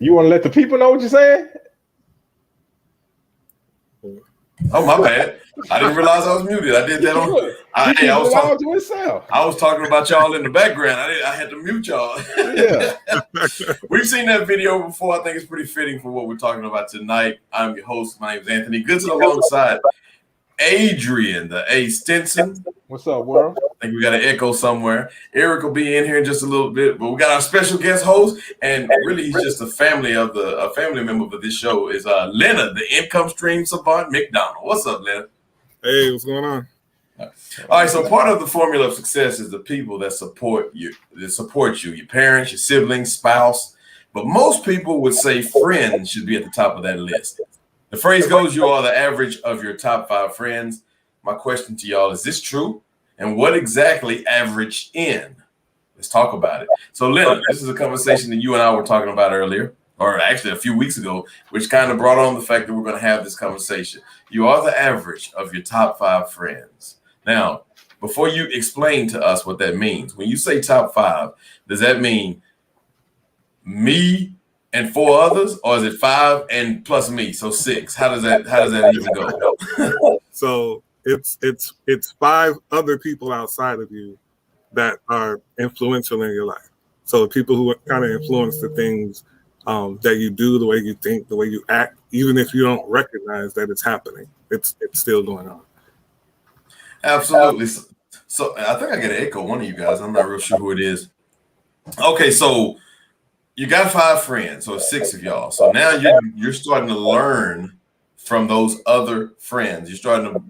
You want to let the people know what you're saying? Oh, my bad. I didn't realize I was muted. I did that on. I was talking about y'all in the background. I had to mute y'all. Yeah. We've seen that video before. I think it's pretty fitting for what we're talking about tonight. I'm your host. My name is Anthony Goodson, alongside Adria The Ace Stinson. What's up, world? I think we got an echo somewhere. Eric will be in here in just a little bit, but we got our special guest host, and really he's just a family member of this show. Is Leonard, the income stream savant McDonald. What's up, Leonard? Hey, what's going on? All right, so part of the formula of success is the people that support you, your parents, your siblings, spouse. But most people would say friends should be at the top of that list. The phrase goes, you are the average of your top 5 friends. My question to y'all, is this true? And what exactly average in? Let's talk about it. So, Leonard, this is a conversation that you and I were talking about earlier, or actually a few weeks ago, which kind of brought on the fact that we're going to have this conversation. You are the average of your top 5 friends. Now, before you explain to us what that means, when you say top 5, does that mean me and 4 others, or is it 5 and plus me, so 6? How does that even go? So it's 5 other people outside of you that are influential in your life. So people who kind of influence the things that you do, the way you think, the way you act, even if you don't recognize that it's happening, it's still going on. Absolutely. So I think I get an echo, one of you guys. I'm not real sure who it is. Okay, so you got 5 friends, so 6 of y'all. So now you're starting to learn from those other friends. You're starting to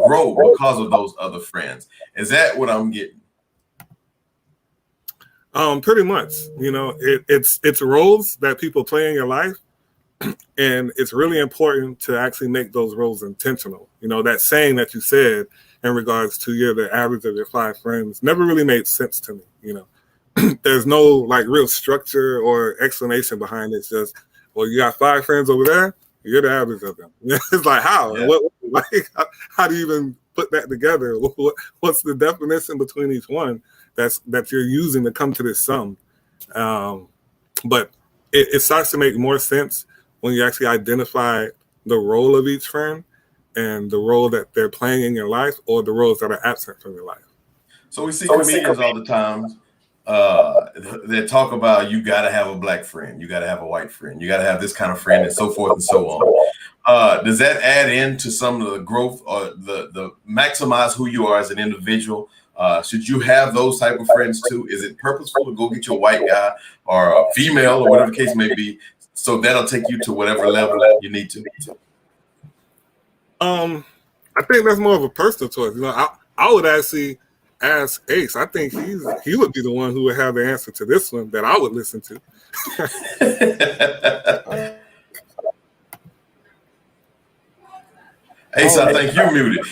grow because of those other friends. Is that what I'm getting? Pretty much. You know, it's roles that people play in your life, and it's really important to actually make those roles intentional. You know, that saying that you said in regards to you're the average of your 5 friends never really made sense to me. You know, there's no like real structure or explanation behind it. It's just, well, you got 5 friends over there, you're the average of them. It's like, how? Yeah. How do you even put that together? What's the definition between each one that you're using to come to this sum? But it starts to make more sense when you actually identify the role of each friend and the role that they're playing in your life, or the roles that are absent from your life. So we see comedians all the time that talk about you got to have a black friend, you got to have a white friend, you got to have this kind of friend, and so forth and so on. Does that add into some of the growth or the maximize who you are as an individual? Should you have those type of friends too? Is it purposeful to go get your white guy or a female or whatever the case may be, so that'll take you to whatever level you need to? I think that's more of a personal choice. You know, I would actually ask Ace. I think he would be the one who would have the answer to this one that I would listen to. Ace, I think you're muted.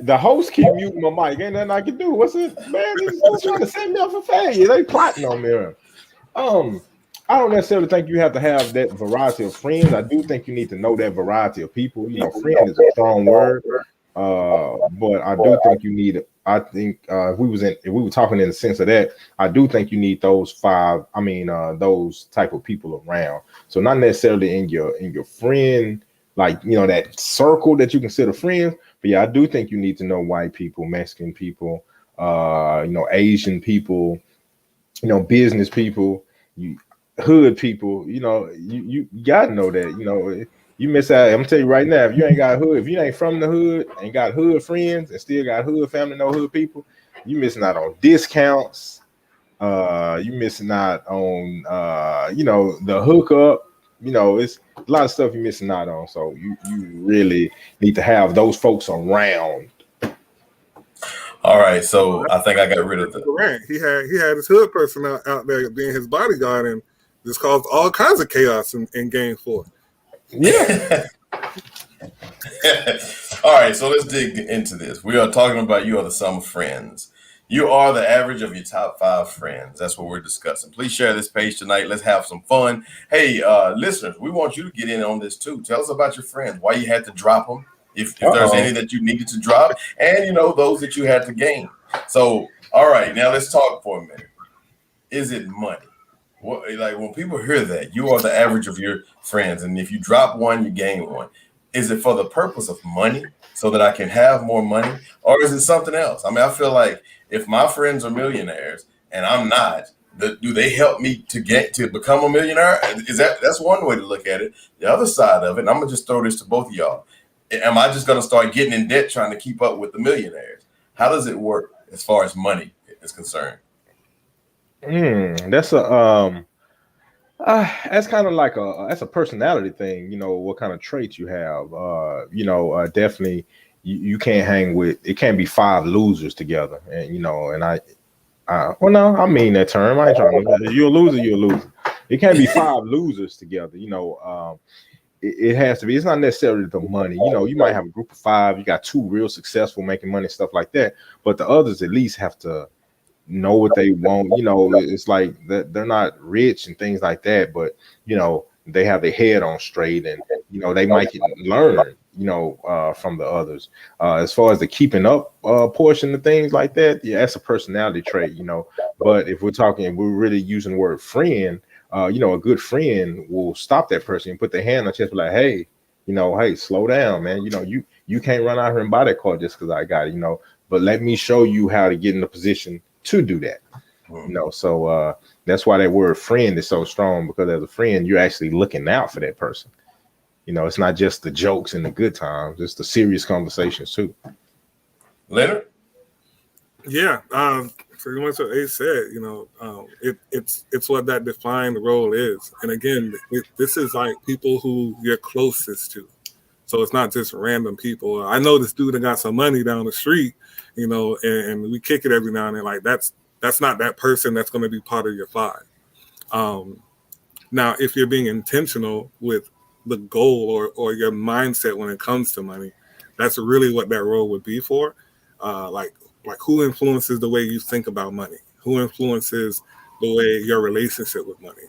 The host keep muting my mic. Ain't nothing I can do. What's it, man? They're trying to set me up for failure. They plotting on me. I don't necessarily think you have to have that variety of friends. I do think you need to know that variety of people. You know, friend is a strong word, but I do think you need I think if we were talking in the sense of that, I do think you need those five. I mean, those type of people around. So not necessarily in your friend, like that circle that you consider friends. But yeah, I do think you need to know white people, Mexican people, Asian people, business people, hood people. You gotta know that. You miss out. I'm gonna tell you right now, if you ain't got hood, if you ain't from the hood and got hood friends and still got hood family, no hood people, you missing out on discounts. You missing out on the hookup. It's a lot of stuff you're missing out on. So you really need to have those folks around. All right, so I think I got rid of the. He had his hood person out there being his bodyguard, and this caused all kinds of chaos in Game 4. Yeah. All right, so let's dig into this. We are talking about you are the sum of friends. You are the average of your top 5 friends. That's what we're discussing. Please share this page tonight. Let's have some fun. Hey, listeners, we want you to get in on this too. Tell us about your friends, why you had to drop them, if there's any that you needed to drop, and those that you had to gain. So, all right, now let's talk for a minute. Is it money? Like when people hear that, you are the average of your friends, and if you drop one, you gain one. Is it for the purpose of money so that I can have more money, or is it something else? I mean, I feel like if my friends are millionaires and I'm not, do they help me to become a millionaire? That's one way to look at it. The other side of it, and I'm gonna just throw this to both of y'all. Am I just gonna start getting in debt trying to keep up with the millionaires? How does it work as far as money is concerned? That's that's kind of like that's a personality thing. What kind of traits you have. Definitely you can't hang with. It can't be 5 losers together. And and well, no, I mean that term. I ain't trying to. You're a loser. You're a loser. It can't be 5 losers together. It has to be. It's not necessarily the money. You might have a group of 5. You got 2 real successful making money, stuff like that. But the others at least have to know what they want. It's like that they're not rich and things like that, but they have their head on straight, and they might learn from the others. As far as the keeping up portion of things like that, yeah, that's a personality trait. But if we're really using the word friend, a good friend will stop that person and put their hand on the chest, like, hey, hey, slow down, man. You can't run out here and buy that car just because I got it. But let me show you how to get in a position to do that. So that's why that word friend is so strong, because as a friend, you're actually looking out for that person. It's not just the jokes and the good times, it's the serious conversations too. Leonard? Yeah, pretty much what Ace said. It's what that defined role is. And again, this is like people who you're closest to. So it's not just random people. I know this dude that got some money down the street, and we kick it every now and then. Like that's not that person that's going to be part of your 5. Now, if you're being intentional with the goal or your mindset when it comes to money, that's really what that role would be for. Like who influences the way you think about money? Who influences the way your relationship with money?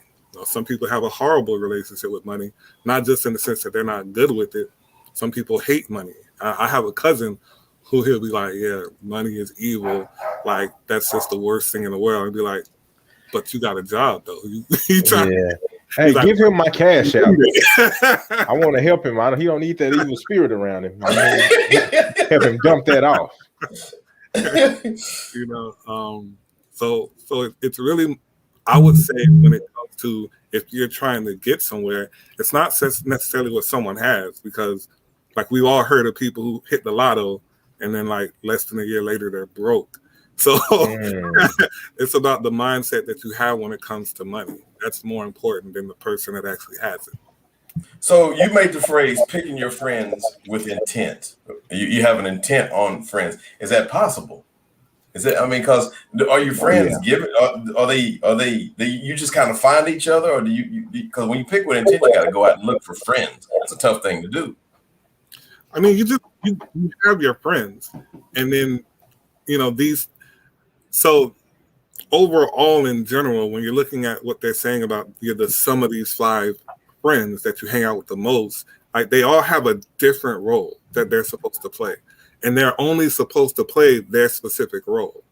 Some people have a horrible relationship with money, not just in the sense that they're not good with it. Some people hate money. I have a cousin who he'll be like, yeah, money is evil. Like, that's just the worst thing in the world. And be like, but you got a job, though. Hey, give him my cash out. I want to help him. He don't need that evil spirit around him. Help him dump that off. So it's really, I would say, when it comes to if you're trying to get somewhere, it's not necessarily what someone has, because like we've all heard of people who hit the lotto and then like less than a year later they're broke. So it's about the mindset that you have when it comes to money. That's more important than the person that actually has it. So you made the phrase picking your friends with intent. You have an intent on friends. Is that possible? Is it? I mean, because are your friends given? Are they? You just kind of find each other, or do you? Because when you pick with intent, you got to go out and look for friends. That's a tough thing to do. I mean, you have your friends, and then these. So overall, in general, when you're looking at what they're saying about the sum of these 5 friends that you hang out with the most, like they all have a different role that they're supposed to play. and they're only supposed to play their specific role.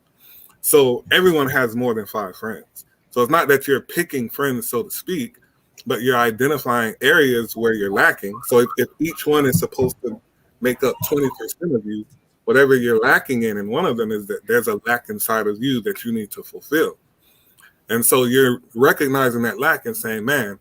So everyone has more than 5 friends. So it's not that you're picking friends, so to speak, but you're identifying areas where you're lacking. So if each one is supposed to make up 20% of you, whatever you're lacking in, and one of them is that there's a lack inside of you that you need to fulfill. And so you're recognizing that lack and saying, man,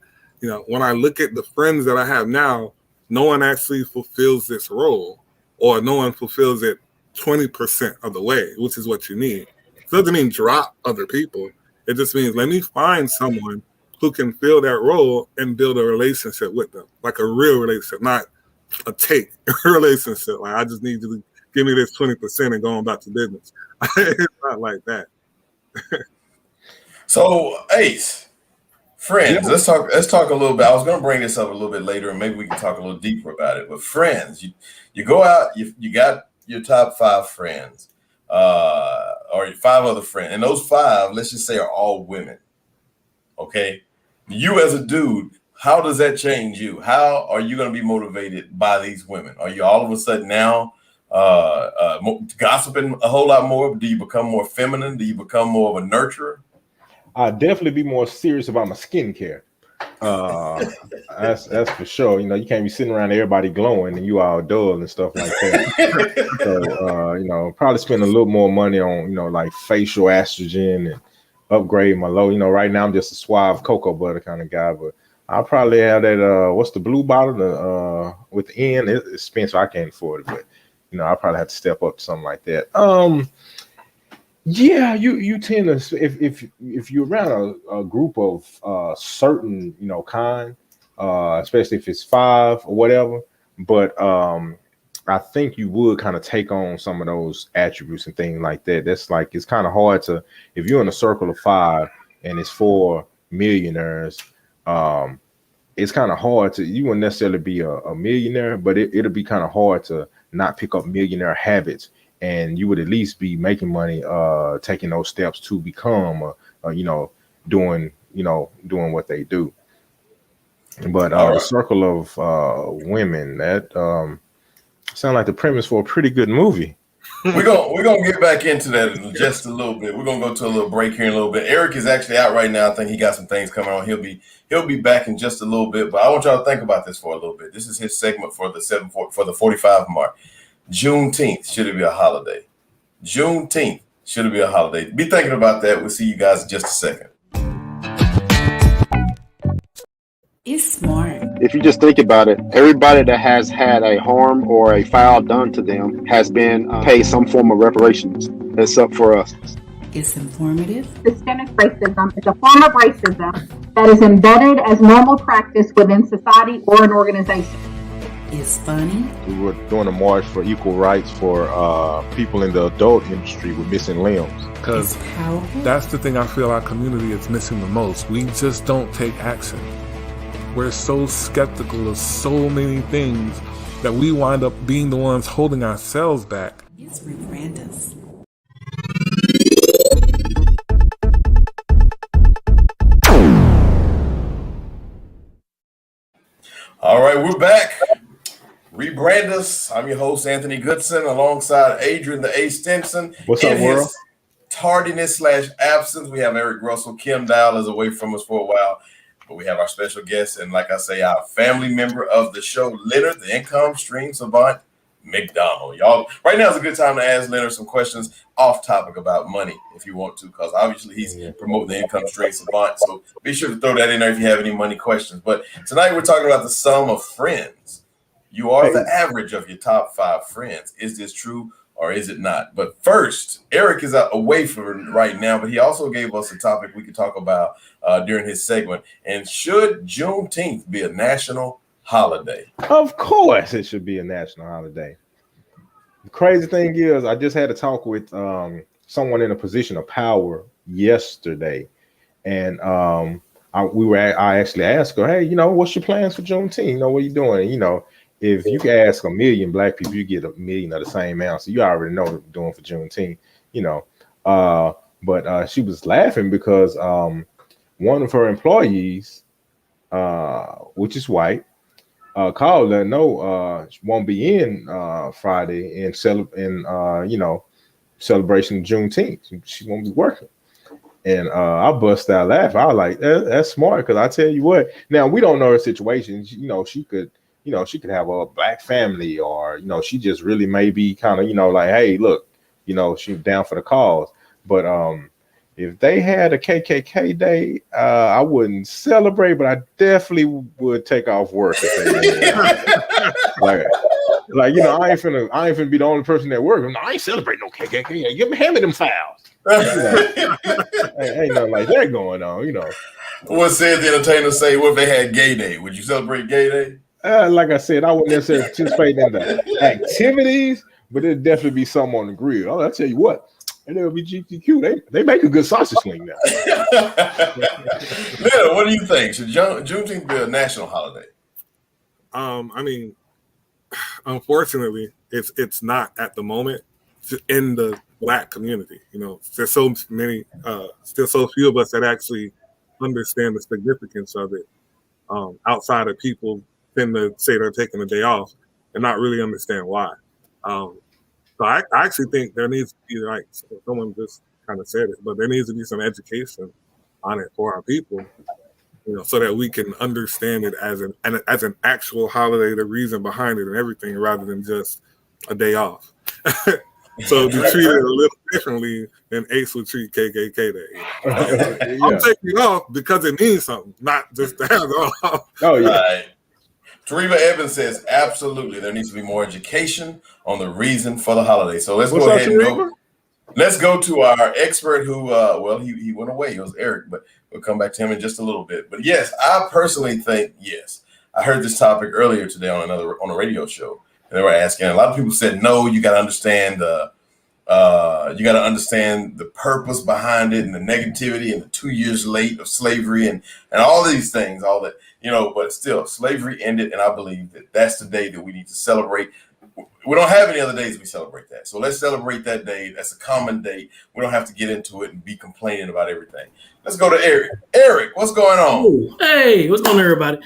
when I look at the friends that I have now, no one actually fulfills this role, or no one fulfills it 20% of the way, which is what you need. It doesn't mean drop other people. It just means let me find someone who can fill that role and build a relationship with them, like a real relationship, not a take relationship. Like, I just need you to give me this 20% and go on about the business. It's not like that. So, Ace, friends, let's talk a little bit. I was going to bring this up a little bit later, and maybe we can talk a little deeper about it. But friends, you go out, you got your top 5 friends, or 5 other friends, and those 5, let's just say, are all women. Okay, you as a dude, how does that change you? How are you going to be motivated by these women? Are you all of a sudden now gossiping a whole lot more? Do you become more feminine? Do you become more of a nurturer? I'd definitely be more serious about my skincare. That's for sure. You can't be sitting around everybody glowing and you all dull and stuff like that. So, probably spend a little more money on, like facial estrogen and upgrade my low. Right now I'm just a suave cocoa butter kind of guy, but I'll probably have that. What's the blue bottle? With the N, it's expensive. I can't afford it, but I'll probably have to step up to something like that. Yeah, you tend to, if you're around a group of certain kind, especially if it's 5 or whatever, but I think you would kind of take on some of those attributes and things like that. That's like, it's kind of hard to, if you're in a circle of 5 and it's 4 millionaires, it's kind of hard to, you wouldn't necessarily be a millionaire, but it'll be kind of hard to not pick up millionaire habits. And you would at least be making money, taking those steps to become, doing what they do. But the circle of women, that sound like the premise for a pretty good movie. We're gonna get back into that in just a little bit. We're gonna go to a little break here in a little bit. Eric is actually out right now. I think he got some things coming on. He'll be back in just a little bit. But I want y'all to think about this for a little bit. This is his segment for the 45 mark. Juneteenth, should it be a holiday? Juneteenth, should it be a holiday? Be thinking about that. We'll see you guys in just a second. It's smart. If you just think about it, everybody that has had a harm or a foul done to them has been paid some form of reparations. It's up for us. It's informative. Systemic racism is a form of racism that is embedded as normal practice within society or an organization. It's funny. We were doing a march for equal rights for people in the adult industry with missing limbs. Because that's the thing I feel our community is missing the most. We just don't take action. We're so skeptical of so many things that we wind up being the ones holding ourselves back. It's rebrandUS. All right, we're back. rebrandUS. I'm your host, Anthony Goodson, alongside Adria The Ace Stinson. What's up, world? His tardiness/absence, we have Eric Russell. Kim Dial is away from us for a while, but we have our special guest, and like I say, our family member of the show, Leonard, the income stream savant, McDonald. Y'all, right now is a good time to ask Leonard some questions off topic about money if you want to, because obviously he's promoting the income stream savant. So be sure to throw that in there if you have any money questions. But tonight we're talking about the sum of friends. You are the average of your top 5 friends. Is this true or is it not? But first, Eric is away from right now, but he also gave us a topic we could talk about during his segment. And should Juneteenth be a national holiday? Of course it should be a national holiday. The crazy thing is, I just had a talk with someone in a position of power yesterday. And I actually asked her, hey, what's your plans for Juneteenth? What are you doing? And, if you can ask 1 million black people, you get 1 million of the same answer. You already know what we're doing for Juneteenth, But she was laughing because one of her employees, which is white, called, let her know she won't be in Friday in celebration of Juneteenth. She won't be working. And I bust out laughing. I was like, that's smart, because I tell you what, now we don't know her situation. She could have a black family, or she just really may be kind of like, hey, look, she's down for the cause. But if they had a KKK day, I wouldn't celebrate, but I definitely would take off work if they did. like I ain't finna be the only person at work. I ain't celebrating no KKK. Hand me them files. Ain't nothing like that going on. What said the entertainer say? What if they had gay day? Would you celebrate gay day? Like I said, I wouldn't necessarily participate in the activities, but it'd definitely be something on the grill. I'll tell you what. And it'll be GTQ. They make a good sausage sling now. Leonard, what do you think? Should Juneteenth be a national holiday? I mean, unfortunately, it's not at the moment in the Black community. There's so many, still so few of us that actually understand the significance of it. Outside of people tend to say they're taking a day off and not really understand why. So I actually think there needs to be, like someone just kind of said it, but there needs to be some education on it for our people, so that we can understand it as an actual holiday, the reason behind it and everything, rather than just a day off. So to treat it a little differently than Ace would treat KKK Day. Yeah. I'm taking it off because it means something, not just to have it off. Oh yeah. Right. Teresa Evans says, absolutely, there needs to be more education on the reason for the holiday. So let's go ahead and go. Let's go to our expert who, he went away. It was Eric, but we'll come back to him in just a little bit. But yes, I personally think, yes. I heard this topic earlier today on a radio show, and they were asking. A lot of people said, no, you got to understand the purpose behind it and the negativity and the 2 years late of slavery and all these things, all that. But still, slavery ended, and I believe that that's the day that we need to celebrate. We don't have any other days we celebrate that. So let's celebrate that day. That's a common day. We don't have to get into it and be complaining about everything. Let's go to Eric. Eric, what's going on? Ooh, hey, what's going on, everybody?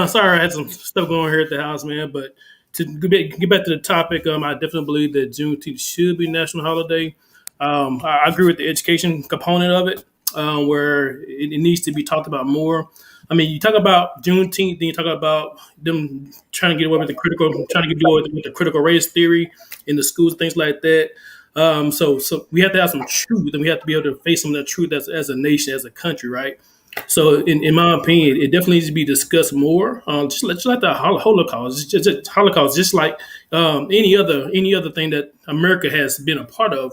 Sorry, I had some stuff going on here at the house, man. But to get back to the topic, I definitely believe that Juneteenth should be a national holiday. I agree with the education component of it, where it needs to be talked about more. I mean, you talk about Juneteenth, then you talk about them trying to get away with the critical race theory in the schools, things like that. So we have to have some truth, and we have to be able to face some of that truth as a nation, as a country, right? So, in my opinion, it definitely needs to be discussed more. Just like the Holocaust, just Holocaust, just like any other thing that America has been a part of,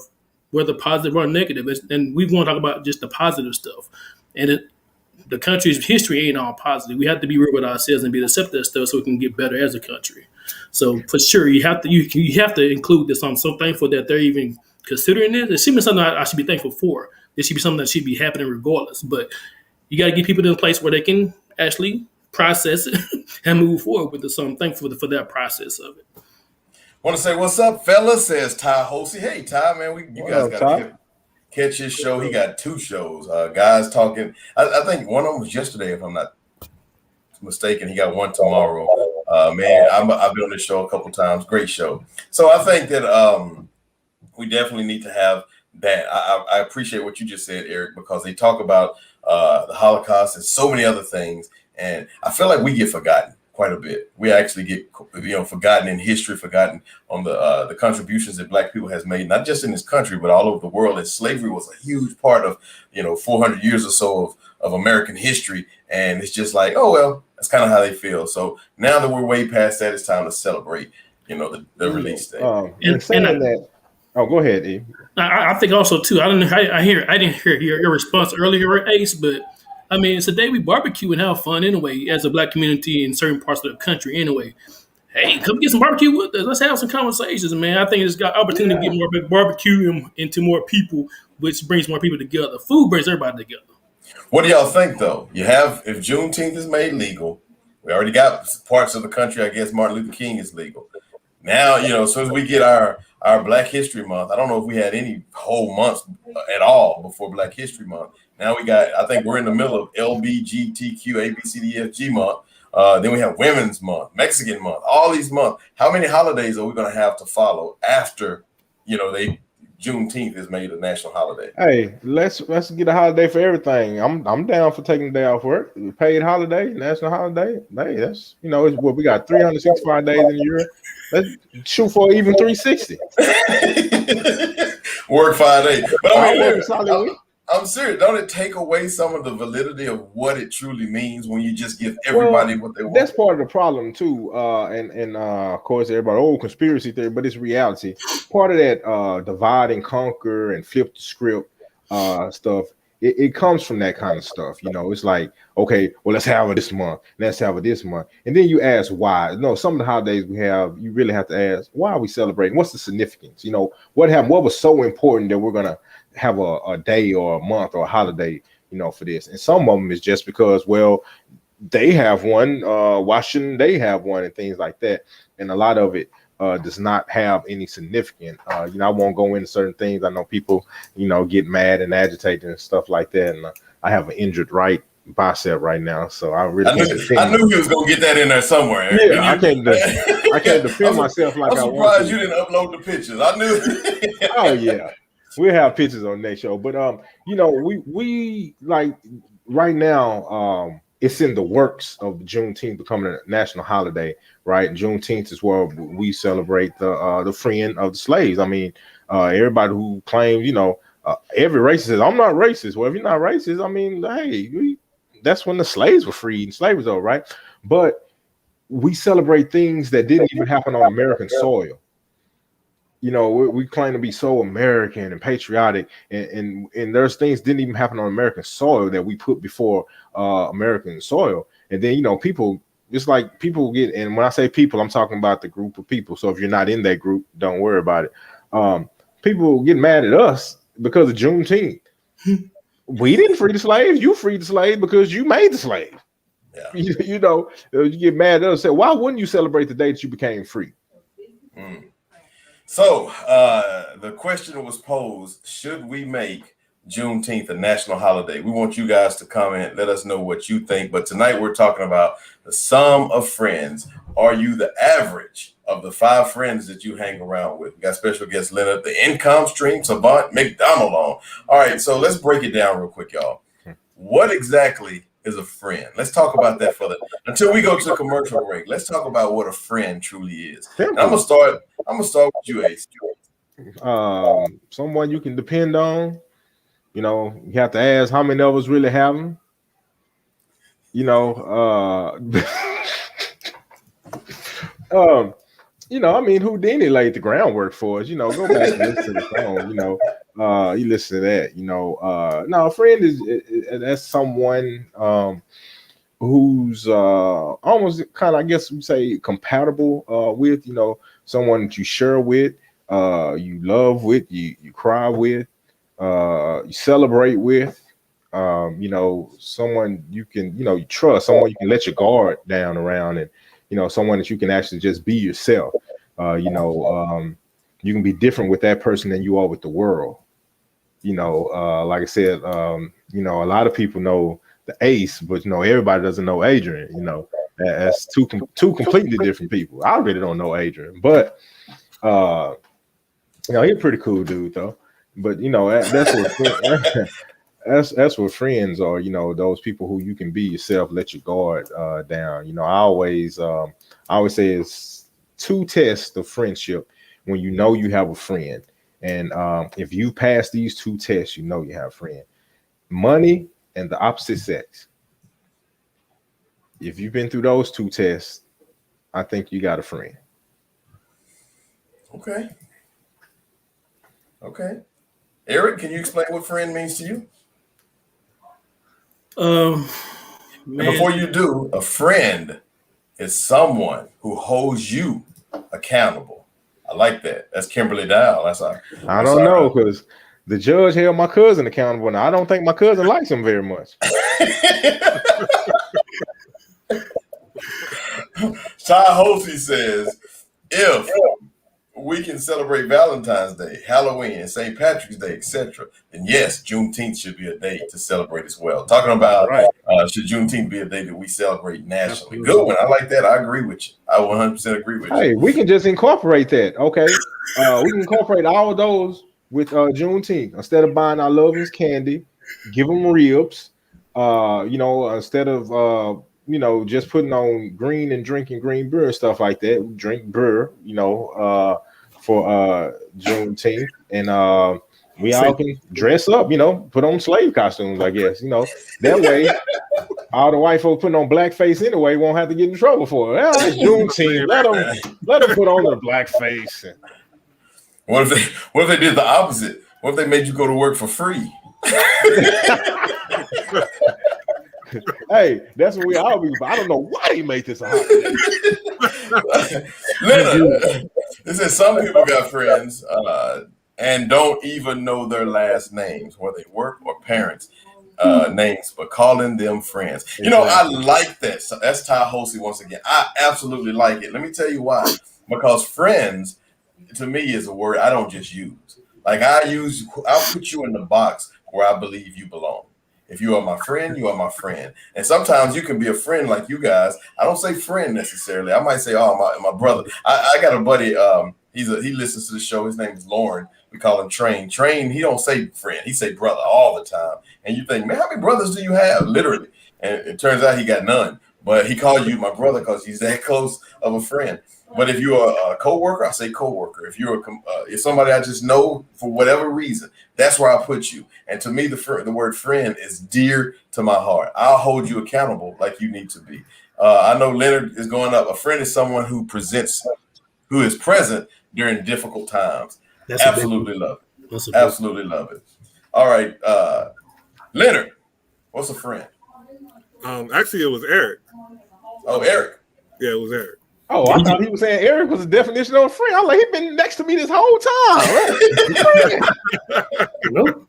whether positive or negative. And we want to talk about just the positive stuff. And the country's history ain't all positive. We have to be real with ourselves and be accept that stuff so we can get better as a country. So for sure, you have to include this. I'm so thankful that they're even considering it. It should be something I should be thankful for. It should be something that should be happening regardless. But you got to get people in a place where they can actually process it and move forward with it. So I'm thankful for that process of it. Want to say what's up, fellas? Says Ty Hosey. Hey, Ty, man, you guys got to catch his show. He got 2 shows. Guys talking. I think one of them was yesterday, if I'm not mistaken. He got one tomorrow. Man, I've been on this show a couple times. Great show. So I think that we definitely need to have that. I appreciate what you just said, Eric, because they talk about the Holocaust and so many other things, and I feel like we get forgotten quite a bit. We actually get forgotten in history, forgotten on the contributions that Black people has made, not just in this country but all over the world. And slavery was a huge part of 400 years or so of American history, and it's just like, oh well, that's kind of how they feel. So now that we're way past that, it's time to celebrate the release day. Go ahead, Eve. I think also too. I didn't hear your response earlier, Ace, but I mean, it's a day we barbecue and have fun anyway, as a Black community in certain parts of the country. Anyway, hey, come get some barbecue with us. Let's have some conversations, man. I think it's got opportunity to get more barbecue into more people, which brings more people together. Food brings everybody together. What do y'all think, though? If Juneteenth is made legal, we already got parts of the country. I guess Martin Luther King is legal. Now, as soon as we get our Black History Month, I don't know if we had any whole months at all before Black History Month. Now I think we're in the middle of LBGTQ ABCDFG month. Then we have Women's Month, Mexican Month, all these months. How many holidays are we going to have to follow after, Juneteenth is made a national holiday? Hey, let's get a holiday for everything. I'm down for taking a day off work. Paid holiday, national holiday. Hey, that's it's what we got 365 days in a year. Let's shoot for even 360. Work 5 days. But I mean, I'm serious. Don't it take away some of the validity of what it truly means when you just give everybody what they want? That's part of the problem too. And of course, everybody, conspiracy theory, but it's reality. Part of that divide and conquer and flip the script stuff. It comes from that kind of stuff. It's like, okay, well, let's have it this month. Let's have it this month. And then you ask why. No, some of the holidays we have, you really have to ask, why are we celebrating? What's the significance? What happened? What was so important that we're going to have a day or a month or a holiday, for this? And some of them is just because, well, they have one, why shouldn't they have one, and things like that. And a lot of it does not have any significance. I won't go into certain things. I know people, get mad and agitated and stuff like that. And I have an injured right bicep right now, so I really I knew he was gonna get that in there somewhere. Yeah, I can't defend myself like I want to. I'm surprised you didn't upload the pictures. I knew. Oh yeah. We'll have pictures on next show, but we like right now, it's in the works of Juneteenth becoming a national holiday, right? Juneteenth is where we celebrate the freeing of the slaves. I mean, everybody who claims, every racist says, I'm not racist. Well, if you're not racist, I mean, hey, that's when the slaves were freed and slavery was over, right? But we celebrate things that didn't even happen on American soil. We claim to be so American and patriotic, and there's things didn't even happen on American soil that we put before American soil. And then, people, it's like people get, and when I say people, I'm talking about the group of people. So if you're not in that group, don't worry about it. People get mad at us because of Juneteenth. We didn't free the slaves. You freed the slaves because you made the slaves. Yeah. You get mad at us. Say, why wouldn't you celebrate the day that you became free? Mm. So the question was posed, should we make Juneteenth a national holiday? We want you guys to comment, let us know what you think. But tonight we're talking about the sum of friends. Are you the average of the 5 friends that you hang around with? We got special guest Leonard, the income stream savant McDonald on. All right, so let's break it down real quick, y'all. What exactly is a friend? Let's talk about that until we go to the commercial break. Let's talk about what a friend truly is. And I'm gonna start with you, Ace. Someone you can depend on. You have to ask how many of us really have them. I mean, Houdini laid the groundwork for us. Go back and listen to the song. You listen to that. No, a friend is that's someone who's almost kind of, I guess we say, compatible with. Someone that you share with, you love with, you cry with, you celebrate with. Someone you can, you trust, someone you can let your guard down around, and someone that you can actually just be yourself. You can be different with that person than you are with the world. Like I said, a lot of people know the Ace, but everybody doesn't know Adrian. That's two completely different people. I really don't know Adrian, but he's a pretty cool dude though. But that's what friends are. Those people who you can be yourself, let your guard down. I always say it's 2 tests of friendship when you have a friend, and if you pass these 2 tests, you have a friend. Money and the opposite sex. If you've been through those 2 tests, I think you got a friend. Okay. Eric, can you explain what friend means to you? Man. Before you do, a friend is someone who holds you accountable. I like that. That's Kimberly Dow. I don't know, because the judge held my cousin accountable, and I don't think my cousin likes him very much. Ty Holsey says, if we can celebrate Valentine's Day, Halloween, St. Patrick's Day, etc., then yes, Juneteenth should be a day to celebrate as well. Talking about should Juneteenth be a day that we celebrate nationally? Absolutely. Good one. I like that. I agree with you. I 100% agree with you. Hey, we can just incorporate that. Okay, we can incorporate all of those with Juneteenth. Instead of buying our loved ones candy, give them ribs. Instead of just putting on green and drinking green beer and stuff like that. Drink beer, for Juneteenth, and we all can dress up, put on slave costumes, I guess. That way, all the white folks putting on blackface anyway won't have to get in trouble for it. Well, it's Juneteenth. Let them put on their blackface. What if they did the opposite? What if they made you go to work for free? Hey, that's what we all be. But I don't know why they make this a holiday. It says some people got friends and don't even know their last names, whether they work or parents' names, but calling them friends. Exactly. I like that. So that's Tahoe once again. I absolutely like it. Let me tell you why. Because friends, to me, is a word I don't just use. Like I'll put you in the box where I believe you belong. If you are my friend, you are my friend. And sometimes you can be a friend like you guys. I don't say friend necessarily. I might say, my brother. I got a buddy. He listens to the show. His name is Lauren. We call him Train. Train, he don't say friend. He say brother all the time. And you think, man, how many brothers do you have? Literally. And it turns out he got none. But he called you my brother because he's that close of a friend. But if you're a coworker, I say coworker. If you're if somebody I just know for whatever reason, that's where I put you. And to me, the word friend is dear to my heart. I'll hold you accountable like you need to be. I know Leonard is going up. A friend is someone who is present during difficult times. That's absolutely love it. Absolutely love it. All right, Leonard, what's a friend? Actually, it was Eric. Oh, Eric. Yeah, it was Eric. Oh, I thought he was saying Eric was the definition of a friend. I'm like, he's been next to me this whole time. Nope.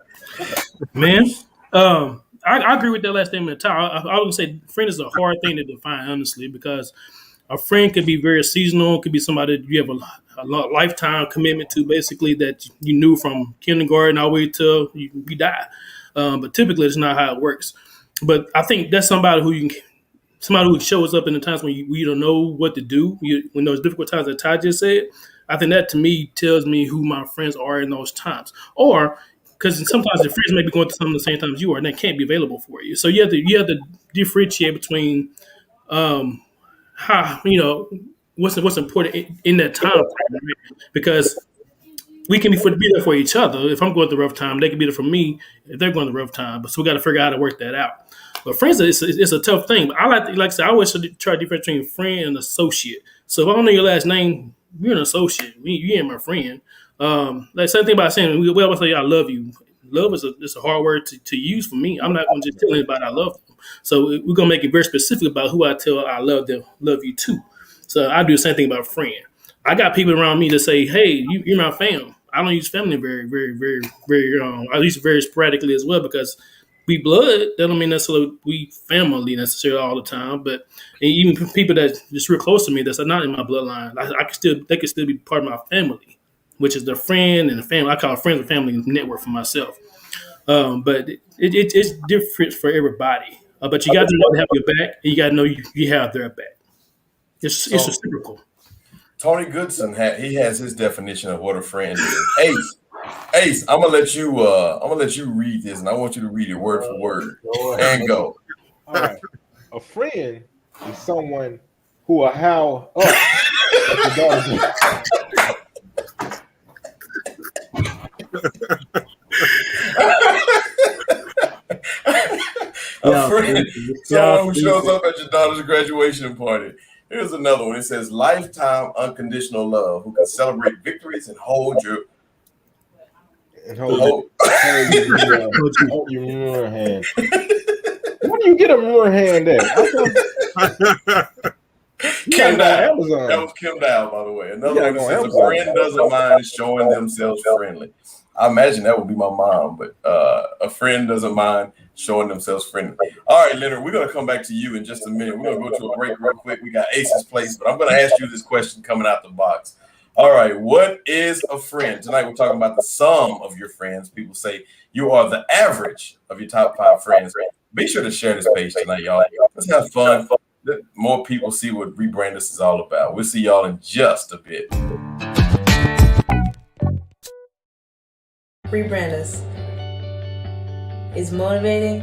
Man, I agree with that last statement. I would say friend is a hard thing to define, honestly, because a friend could be very seasonal. It could be somebody that you have a lifetime commitment to, basically, that you knew from kindergarten all the way till you die. But typically, it's not how it works. But I think that's somebody who shows up in the times when you don't know what to do, when those difficult times that Ty just said. I think that, to me, tells me who my friends are in those times. Or because sometimes the friends may be going through something at the same time as you are, and they can't be available for you. So you have to differentiate between how what's important in that time frame, right? Because we can be there for each other. If I'm going through a rough time, they can be there for me if they're going through a rough time. But so we got to figure out how to work that out. But friends, it's a tough thing. But like I said, I always try to differentiate between friend and associate. So if I don't know your last name, you're an associate. You ain't my friend. Like same thing about saying we always say I love you. Love is a hard word to use for me. I'm not going to just tell anybody I love them. So we're going to make it very specific about who I tell I love you to. So I do the same thing about friend. I got people around me that say, hey, you're my fam. I don't use family very, very, very, very, I use it very sporadically as well, because we blood. That don't mean necessarily we family necessarily all the time. But even people that just real close to me that's not in my bloodline, they can still be part of my family, which is the friend and the family. I call it friends and family network for myself. But it's different for everybody. But you got to know to have your back, and you got to know you have their back. It's reciprocal. Tony Goodson has his definition of what a friend is. Ace, I'm gonna let you read this, and I want you to read it word for word and go. All right. A friend is someone who will howl up at the A friend, someone who shows up at your daughter's graduation party. Here's another one. It says, lifetime unconditional love, who can celebrate victories and hold your mirror hand. Where do you get a mirror hand at? Kim Dow. That was Kim Dow, by the way. Another one that says, a friend doesn't mind showing themselves friendly. I imagine that would be my mom, but a friend doesn't mind showing themselves friendly. All right, Leonard, we're going to come back to you in just a minute. We're going to go to a break real quick. We got Ace's place, but I'm going to ask you this question coming out the box. All right, what is a friend? Tonight we're talking about the sum of your friends. People say you are the average of your top 5 friends. Be sure to share this page tonight, y'all. Let's have fun. Let more people see what rebrandUS is all about. We'll see y'all in just a bit. rebrandUS is motivating,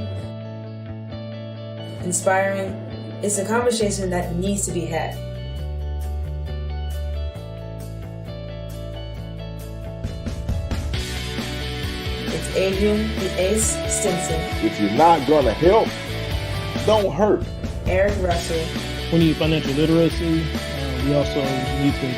inspiring. It's a conversation that needs to be had. It's Adria The Ace Stinson. If you're not gonna help, don't hurt. Eric Russell. We need financial literacy. We also need to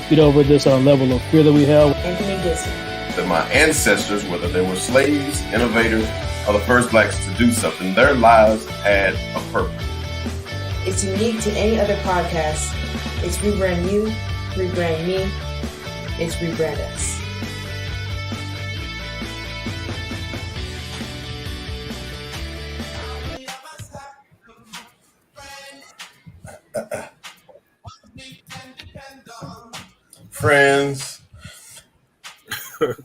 get over this level of fear that we have. Anthony Goodson. That my ancestors, whether they were slaves, innovators, or the first blacks to do something, their lives had a purpose. It's unique to any other podcast. It's Rebrand You, Rebrand Me. It's rebrandUS. Friends. The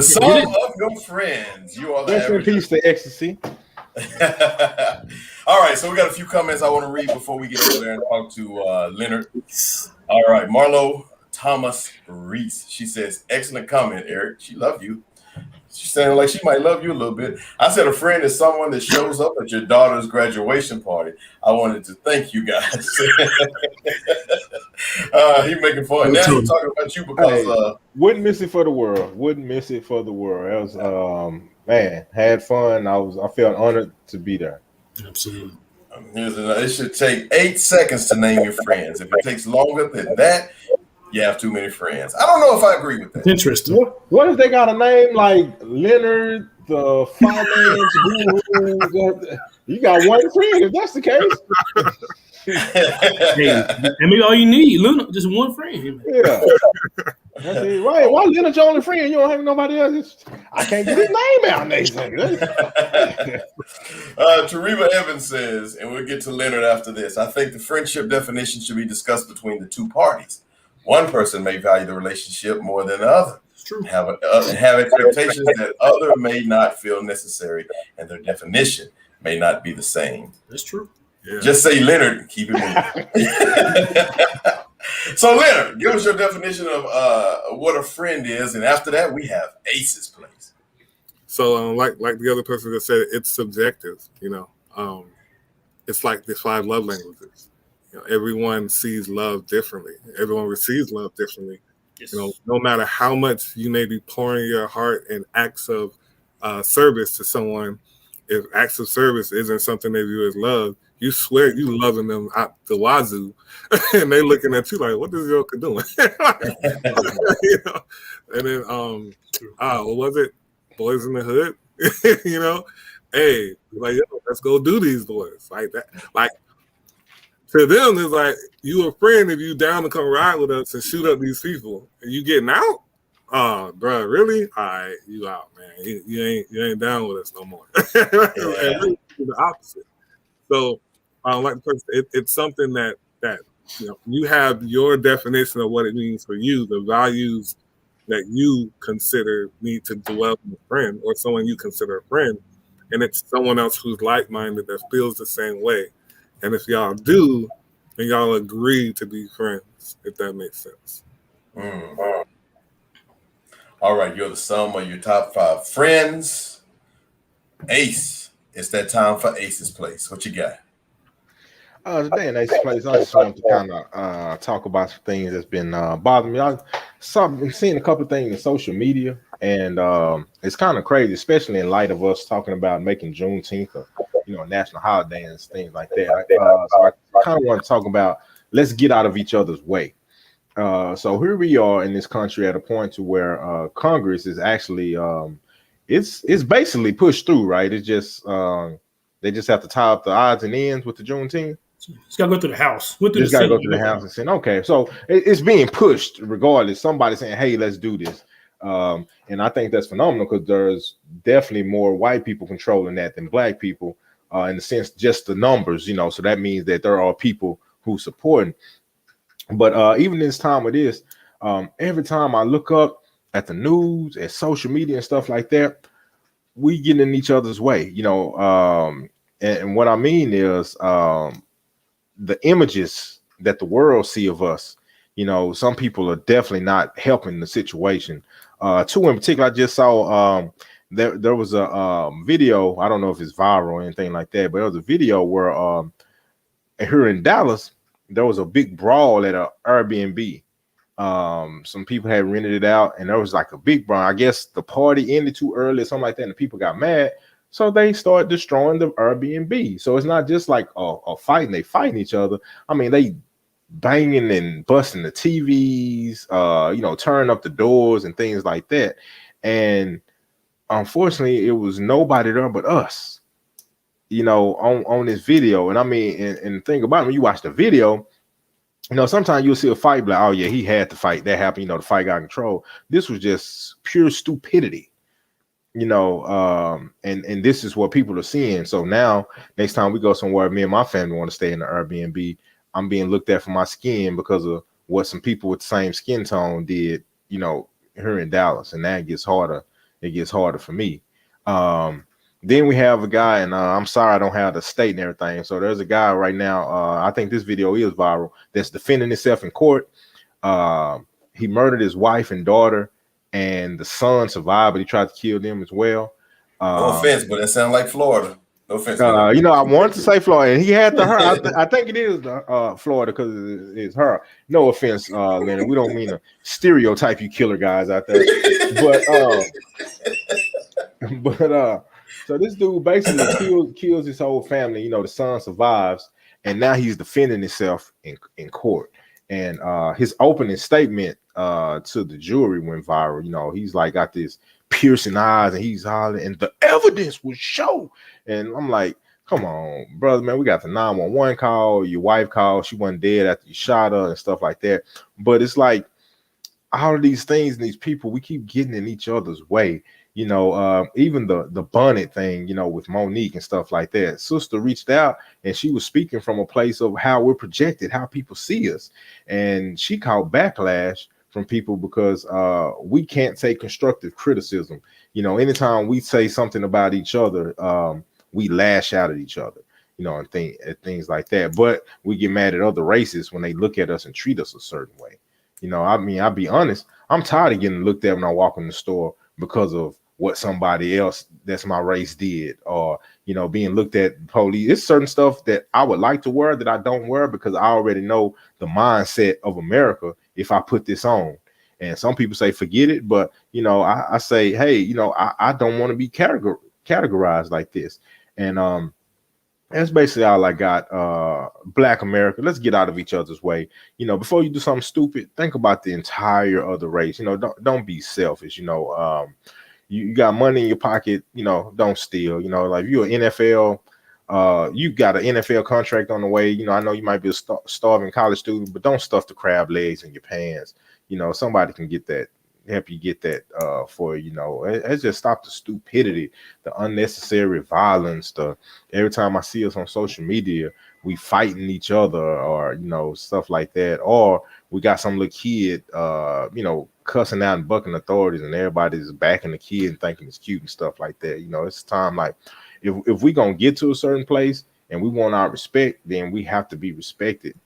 sum of your friends. You are the Rest in average. peace to ecstasy. All right, so we got a few comments I want to read before we get over there and talk to Leonard. All right, Marlo Thomas Reese. She says, excellent comment, Eric. She loved you. She's saying like she might love you a little bit. I said a friend is someone that shows up at your daughter's graduation party. I wanted to thank you guys. He making fun. Now he's talking about you because wouldn't miss it for the world. Wouldn't miss it for the world. That was man, had fun. I felt honored to be there. Absolutely. It should take 8 seconds to name your friends. If it takes longer than that, you have too many friends. I don't know if I agree with that. Interesting. What if they got a name like Leonard the Finance Guru? You got one friend if that's the case. Hey, and maybe all you need, Luna, just one friend. Yeah. That's it. Right. Why Leonard your only friend? You don't have nobody else? I can't get his name out next thing. Teresa Evans says, and we'll get to Leonard after this, I think the friendship definition should be discussed between the two parties. One person may value the relationship more than the other. It's true. Have expectations that other may not feel necessary, and their definition may not be the same. That's true. Yeah. Just say Leonard and keep it moving. So Leonard, give us your definition of what a friend is, and after that we have Ace's place. So like the other person that said, it's subjective. It's like the 5 love languages. Everyone sees love differently. Everyone receives love differently. Yes. No matter how much you may be pouring your heart in acts of service to someone, if acts of service isn't something they view as love, you swear you loving them out the wazoo, and they looking at you like, "What is Yoka doing?" And then, what was it? Boys in the Hood. Hey, like, yo, let's go do these boys like that. Like, to them, it's like, you a friend if you down to come ride with us and shoot up these people. And you getting out? Oh, bro, really? All right, you out, man. You ain't down with us no more. And really, the opposite. So, like the person, it's something that you have your definition of what it means for you, the values that you consider need to dwell in a friend or someone you consider a friend, and it's someone else who's like-minded that feels the same way. And if y'all do, then y'all agree to be friends, if that makes sense. All right, you're the sum of your top 5 friends. Ace, it's that time for Ace's place. What you got? Today in Ace's place, I just wanted to kind of talk about some things that's been bothering me. I've seen a couple of things in social media, and it's kind of crazy, especially in light of us talking about making Juneteenth a national holiday and things like that. So I kind of want to talk about, let's get out of each other's way. So here we are in this country at a point to where Congress is actually it's basically pushed through, right? It's just they just have to tie up the odds and ends with the Juneteenth. It's got to go through the House. It's got to go through the House and say, okay, so it's being pushed regardless. Somebody saying, hey, let's do this. And I think that's phenomenal because there's definitely more white people controlling that than black people in the sense just the numbers, so that means that there are people who support. But even this time of this, every time I look up at the news, at social media and stuff like that, we get in each other's way, and what I mean is the images that the world see of us. Some people are definitely not helping the situation. Two in particular, I just saw there was a video. I don't know if it's viral or anything like that, but there was a video where here in Dallas there was a big brawl at a Airbnb. Some people had rented it out, and there was like a big brawl. I guess the party ended too early or something like that, and the people got mad, so they started destroying the Airbnb. So it's not just like a fight and they fighting each other. I mean, they banging and busting the TVs, turning up the doors and things like that. And unfortunately, it was nobody there but us, on this video. And I mean, and the thing about it, when you watch the video, sometimes you'll see a fight, like, oh yeah, he had to fight. That happened, the fight got control. This was just pure stupidity, and this is what people are seeing. So now, next time we go somewhere, me and my family want to stay in the Airbnb, I'm being looked at for my skin because of what some people with the same skin tone did, here in Dallas, and that gets harder. It gets harder for me. Then we have a guy, and I'm sorry I don't have the state and everything. So there's a guy right now, I think this video is viral, that's defending himself in court. He murdered his wife and daughter, and the son survived, but he tried to kill them as well. No offense, but that sounds like Florida. No offense. I wanted to say Florida, and he had the her. I think it is Florida because it's her. No offense, Leonard. We don't mean to stereotype you killer guys out there, but so this dude basically kills his whole family. The son survives, and now he's defending himself in court. And his opening statement to the jury went viral. He's like got this piercing eyes, and he's hollering, and the evidence will show. And I'm like, come on, brother, man, we got the 911 call. Your wife called. She wasn't dead after you shot her and stuff like that. But it's like all of these things and these people, we keep getting in each other's way. Even the bonnet thing, with Monique and stuff like that. Sister reached out, and she was speaking from a place of how we're projected, how people see us. And she caught backlash from people because we can't take constructive criticism. Anytime we say something about each other, we lash out at each other, and things like that. But we get mad at other races when they look at us and treat us a certain way. I'll be honest, I'm tired of getting looked at when I walk in the store because of what somebody else that's my race did, or being looked at police. It's certain stuff that I would like to wear that I don't wear because I already know the mindset of America if I put this on. And some people say forget it, but I say, hey, I don't want to be categorized like this. And that's basically all I got. Black America, let's get out of each other's way. Before you do something stupid, think about the entire other race. Don't be selfish. You got money in your pocket, don't steal. Like if you're an NFL, you got an NFL contract on the way. I know you might be a starving college student, but don't stuff the crab legs in your pants. Somebody can get that, help you get that for Let's just stop the stupidity, the unnecessary violence. Every time I see us on social media, we fighting each other, or stuff like that, or we got some little kid cussing out and bucking authorities, and everybody's backing the kid and thinking it's cute and stuff like that. It's time, like if we gonna get to a certain place and we want our respect, then we have to be respected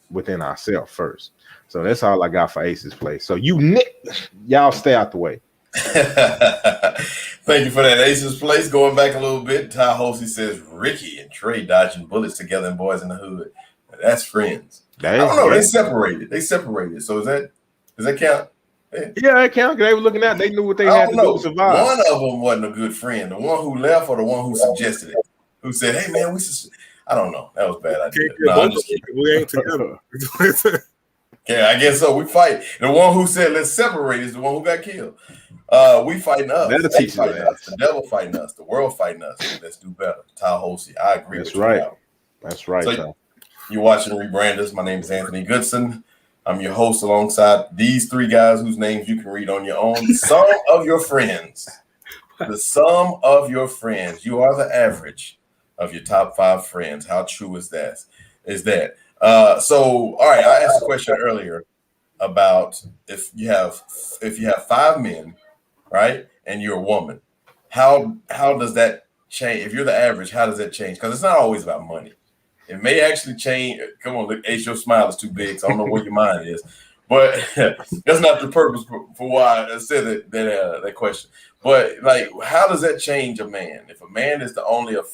within ourselves first. So that's all I got for Ace's Place. So y'all stay out the way. Thank you for that, Ace's Place. Going back a little bit, Ty Hosey says Ricky and Trey dodging bullets together in Boys in the Hood. That's friends. I don't know. They separated. So does that count? Yeah, it counted. They were looking at. They knew what they had to do to survive. One of them wasn't a good friend. The one who left, or the one who suggested it, who said, "Hey, man, I don't know. That was a bad idea." No, I'm just kidding. We ain't together. Yeah, I guess so. We fight. The one who said let's separate is the one who got killed. We fighting us. That'll teach fighting us. The devil fighting us. The world fighting us. Let's do better. Ty Hosey, I agree. That's with right. You. That's right. So you're watching rebrandUS. My name is Anthony Goodson. I'm your host alongside these three guys whose names you can read on your own. The sum of your friends. The sum of your friends. You are the average of your top 5 friends. How true is that? So all right, I asked a question earlier about if you have 5 men, right, and you're a woman, how does that change? If you're the average, how does that change? Because it's not always about money. It may actually change. Come on, Ace, your smile is too big, so I don't know where your mind is. But that's not the purpose for why I said that question. But like, how does that change a man? If a man is the only of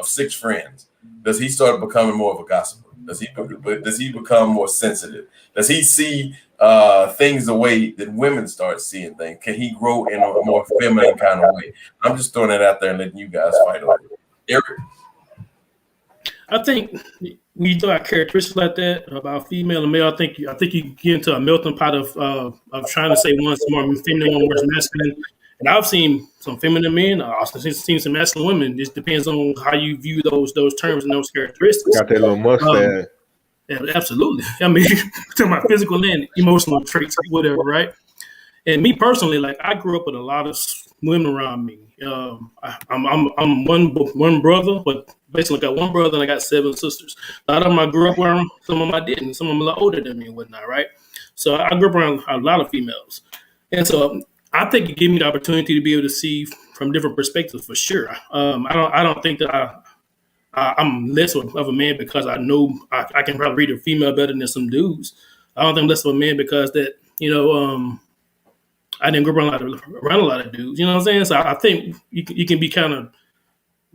6 friends, does he start becoming more of a gossiper? Does he become more sensitive? Does he see things the way that women start seeing things? Can he grow in a more feminine kind of way? I'm just throwing it out there and letting you guys fight over it. Eric? I think when you throw out characteristics like that about female and male, I think you get into a melting pot of trying to say one's more feminine, one's masculine. And I've seen some feminine men. I've also seen some masculine women. It just depends on how you view those terms and those characteristics. Got that little mustache. Yeah, absolutely. I mean, to my physical and emotional traits, whatever, right? And me personally, like I grew up with a lot of women around me. I'm one brother, but basically got one brother and I got 7 sisters. A lot of them I grew up around, some of them I didn't. Some of them a lot older than me and whatnot, right? So I grew up around a lot of females. And so I think it gave me the opportunity to be able to see from different perspectives for sure. I don't think that I'm less of a man because I know I can probably read a female better than some dudes. I don't think I'm less of a man because that, I didn't grow up around a lot of dudes. You know what I'm saying? So I think you can be kind of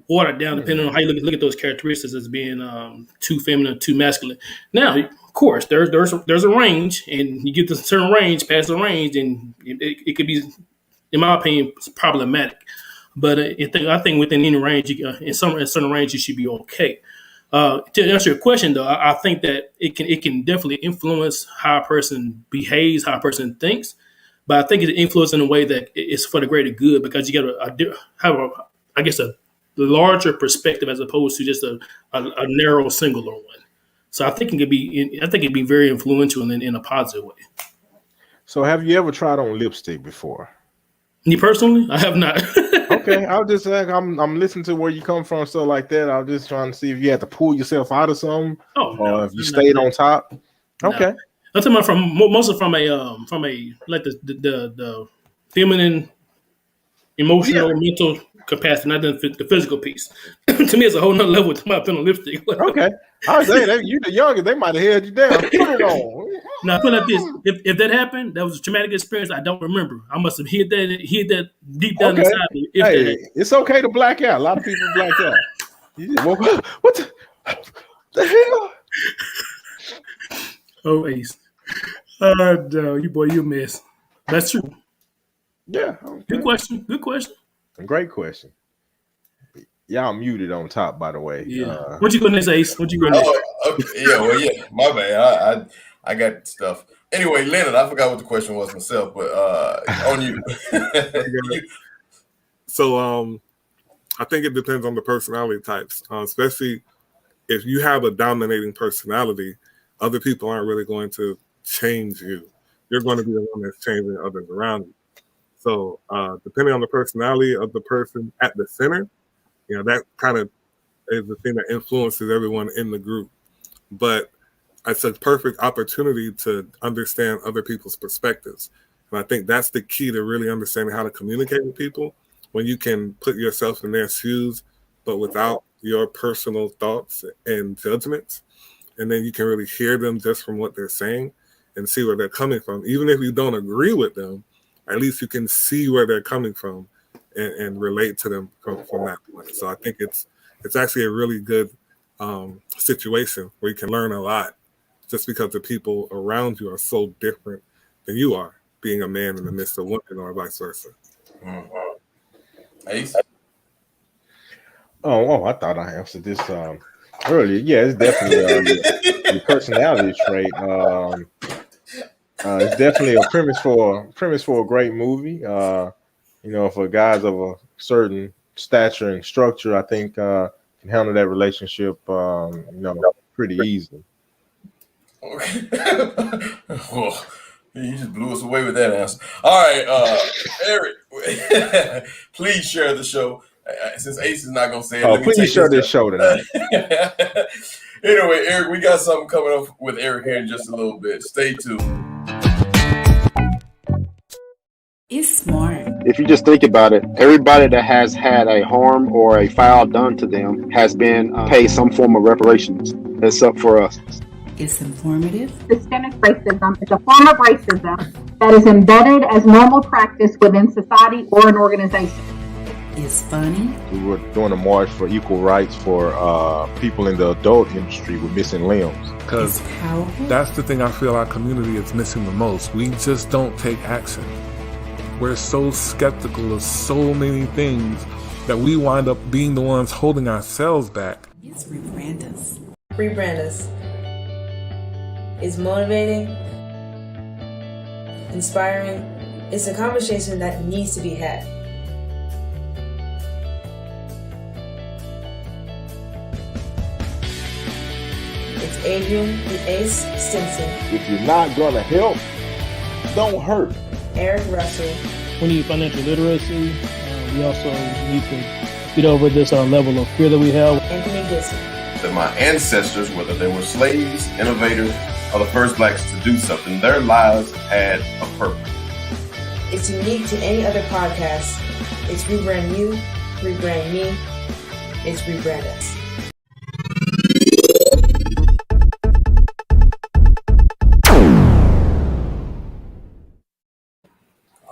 watered down depending on how you look at those characteristics as being too feminine, too masculine. Now, of course, there's a range, and you get to a certain range, past the range, and it could be, in my opinion, problematic. But I think within any range, in certain range, you should be okay. To answer your question, though, I think that it can definitely influence how a person behaves, how a person thinks. But I think it influences in a way that it's for the greater good because you got to have a larger perspective as opposed to just a narrow singular one. So I think it'd be very influential in a positive way. So have you ever tried on lipstick before? Me personally, I have not. Okay, I'll just like I'm listening to where you come from, stuff like that. I was just trying to see if you had to pull yourself out of something, or if you stayed on top. Okay, I'm talking about mostly from a like the feminine, emotional, mental capacity, not the physical piece. To me, it's a whole nother level to my putting on lipstick. Okay, I was saying you the youngest, they might have held you down. Put it on. Now, put it like this: if that happened, that was a traumatic experience. I don't remember. I must have hid that deep down inside me. It's okay to black out. A lot of people black out. You just woke up. What the hell? Oh, Ace. No, you a mess. That's true. Yeah. Okay. Good question. Great question. Y'all muted on top, by the way. Yeah. What you going next, Ace? What you going next? Okay. Yeah. My bad. I got stuff. Anyway, Leonard, I forgot what the question was myself, but on you. So I think it depends on the personality types, especially if you have a dominating personality, other people aren't really going to change you. You're going to be the one that's changing others around you. So depending on the personality of the person at the center, that kind of is the thing that influences everyone in the group. But it's a perfect opportunity to understand other people's perspectives. And I think that's the key to really understanding how to communicate with people, when you can put yourself in their shoes, but without your personal thoughts and judgments. And then you can really hear them just from what they're saying and see where they're coming from. Even if you don't agree with them, at least you can see where they're coming from and relate to them from that point. So I think it's actually a really good situation where you can learn a lot, just because the people around you are so different than you are, being a man in the midst of women or vice versa. Ace? Oh, I thought I answered this earlier. Yeah, it's definitely the personality trait. It's definitely a premise for a great movie. For guys of a certain stature and structure, I think can handle that relationship, pretty easily. Okay. Well, you just blew us away with that answer. All right, Eric, please share the show. Since Ace is not going to say it, please share this show tonight. Anyway, Eric, we got something coming up with Eric here in just a little bit. Stay tuned. It's smart. If you just think about it, everybody that has had a harm or a foul done to them has been paid some form of reparations. It's up for us. It's informative. Systemic racism is a form of racism that is embedded as normal practice within society or an organization. It's funny. We were doing a march for equal rights for people in the adult industry with missing limbs. Because It's powerful. that's the thing I feel our community is missing the most. We just don't take action. We're so skeptical of so many things that we wind up being the ones holding ourselves back. It's rebrandUS. rebrandUS. It's motivating, inspiring. It's a conversation that needs to be had. It's Adria The Ace Stinson, If you're not gonna help, don't hurt. Eric Russell, We need financial literacy. We also need to get over this level of fear that we have. Anthony Goodson. That my ancestors, whether they were slaves, innovators, or the first blacks to do something, their lives had a purpose. It's unique to any other podcast. It's Rebrand You, Rebrand Me. It's rebrandUS.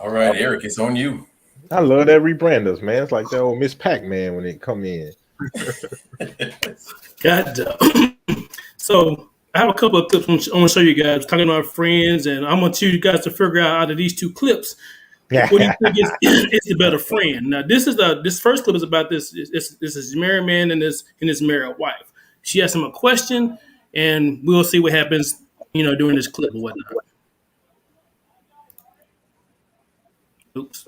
All right, Eric, it's on you. I love that rebranders, man. It's like that old Miss Pac-Man when it come in. God. So I have a couple of clips I want to show you guys talking about friends, and I want you guys to figure out of these two clips, what do you think is the better friend? Now, this first clip is about this. This is a married man and his married wife. She asked him a question, and we'll see what happens, during this clip or whatnot. Oops.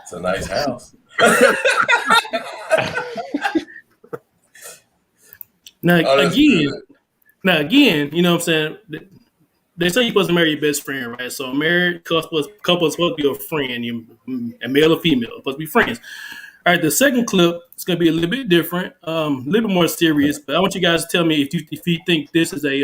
It's a nice house. Now, that's again, good. you know what I'm saying? They say you're supposed to marry your best friend, right? So a married couple is supposed to be a friend, a male or female, supposed to be friends. All right, the second clip is going to be a little bit different, a little bit more serious, but I want you guys to tell me if you think this is a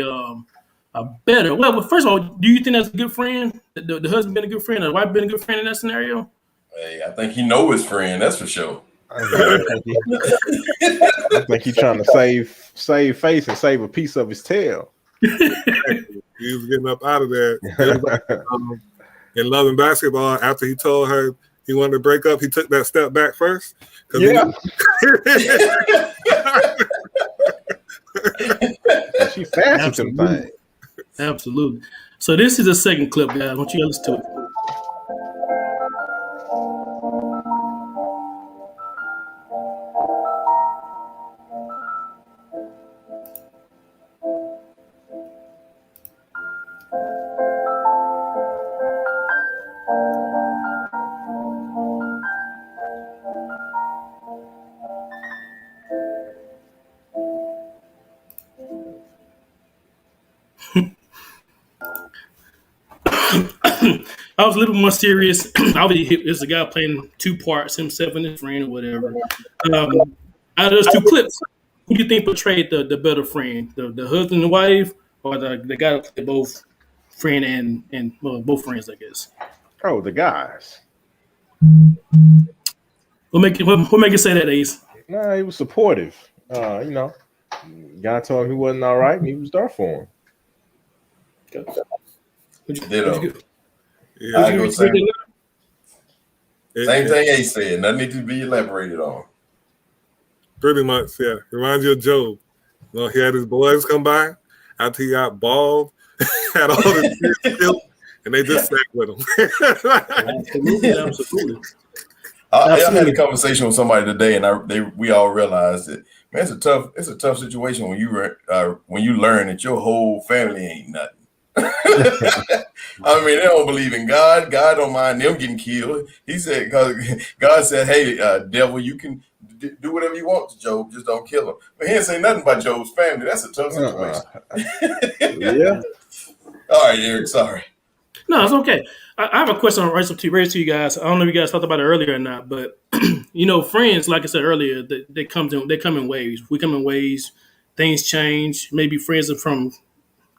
better. Well, first of all, do you think that's a good friend? The husband been a good friend, or the wife been a good friend in that scenario? Hey, I think he know his friend, that's for sure. I think he's trying to save face and save a piece of his tail. He was getting up out of there. In Love and Basketball, after he told her he wanted to break up, he took that step back first. Yeah. She fast with them things. Absolutely. So this is the second clip, guys. I want you to listen to it. I was a little more serious. Obviously, there's a guy playing two parts, himself and his friend or whatever. Out of those two clips, who do you think portrayed the better friend? The husband and wife, or the guy that played both friend and both friends, I guess? Oh, the guys. What make you say that, Ace? Nah, he was supportive. Guy told him he wasn't all right, and he was there for him. Ditto. Yeah, I go same thing Ace said. Nothing needs to be elaborated on. Pretty much, yeah. Reminds you of Job. He had his boys come by after he got bald, had all the skills, and they just sat with him. Absolutely. I had a conversation with somebody today, and we all realized that, man, it's a tough situation when you learn that your whole family ain't nothing. I mean, they don't believe in God. God don't mind them getting killed. He said, because God said, hey, devil, you can do whatever you want to Job, just don't kill him. But he didn't say nothing about Job's family. That's a tough situation. Yeah. All right, Eric, sorry. No, it's okay. I have a question on race to you guys. I don't know if you guys talked about it earlier or not, but friends, like I said earlier, they come in waves. We come in waves. Things change. Maybe friends are from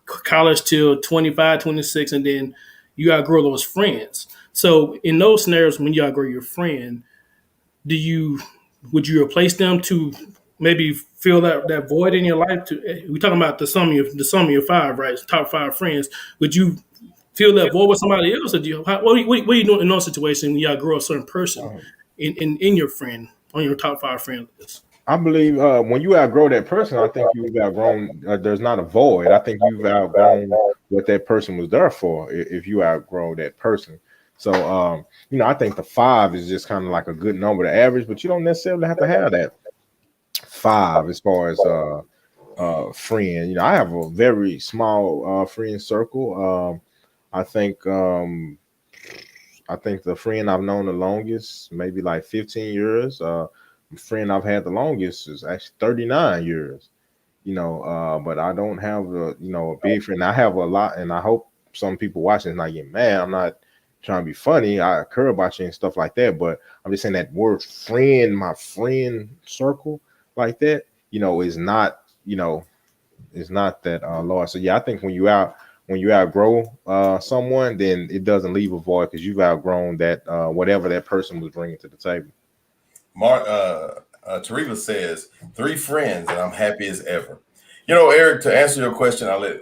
college till 25, 26, and then you outgrow those friends. So in those scenarios, when you outgrow your friend, would you replace them to maybe fill that void in your life? We're talking about the sum of your five, right? Top five friends. Would you fill that void with somebody else, or what are you doing in those situations when you outgrow a certain person in your friend on your top five friend list? I believe when you outgrow that person, I think you've outgrown. There's not a void. I think you've outgrown what that person was there for. If you outgrow that person, so I think the 5 is just kind of like a good number to average, but you don't necessarily have to have that 5 as far as friend. I have a very small friend circle. I think the friend I've known the longest, maybe like 15 years. The friend I've had the longest is actually 39 years. But I don't have a big friend. I have a lot, and I hope some people watching is not getting mad. I'm not trying to be funny. I care about you and stuff like that, but I'm just saying that word friend, my friend circle like that, is not, is not that large. So yeah, I think when you outgrow someone, then it doesn't leave a void because you've outgrown that whatever that person was bringing to the table. Teresa says 3 friends and I'm happy as ever. Eric, to answer your question, I'll let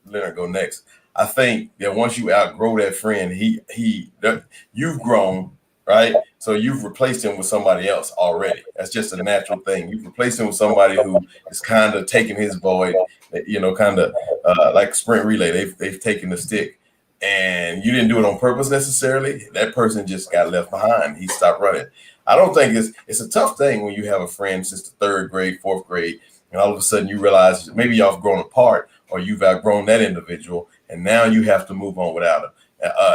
Leonard go next. I think that once you outgrow that friend, you've grown, right? So you've replaced him with somebody else already. That's just a natural thing. You've replaced him with somebody who is kind of taking his void, kind of like sprint relay. They've taken the stick, and you didn't do it on purpose necessarily. That person just got left behind. He stopped running. I don't think it's a tough thing when you have a friend since the 3rd grade, 4th grade, and all of a sudden you realize maybe y'all have grown apart or you've outgrown that individual, and now you have to move on without them.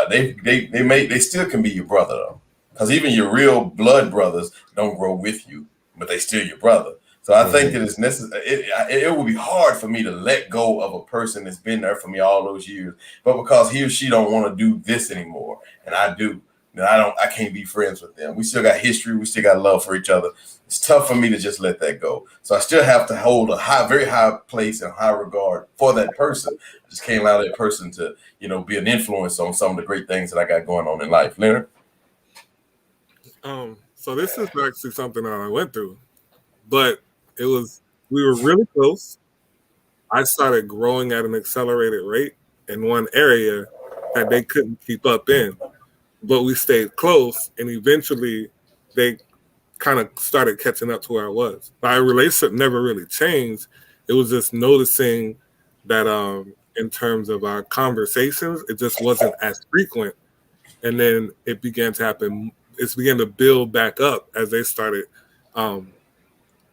They still can be your brother though, because even your real blood brothers don't grow with you, but they still your brother. So I think that it's necessary. It would be hard for me to let go of a person that's been there for me all those years, but because he or she don't want to do this anymore, and I do. Then I can't be friends with them. We still got history. We still got love for each other. It's tough for me to just let that go. So I still have to hold a very high place and high regard for that person. I just can't allow that person to, be an influence on some of the great things that I got going on in life. Leonard? So this is actually something that I went through, but we were really close. I started growing at an accelerated rate in one area that they couldn't keep up in. But we stayed close, and eventually they kind of started catching up to where I was. Our relationship never really changed. It was just noticing that in terms of our conversations, it just wasn't as frequent. And then it began to happen. It began to build back up as they started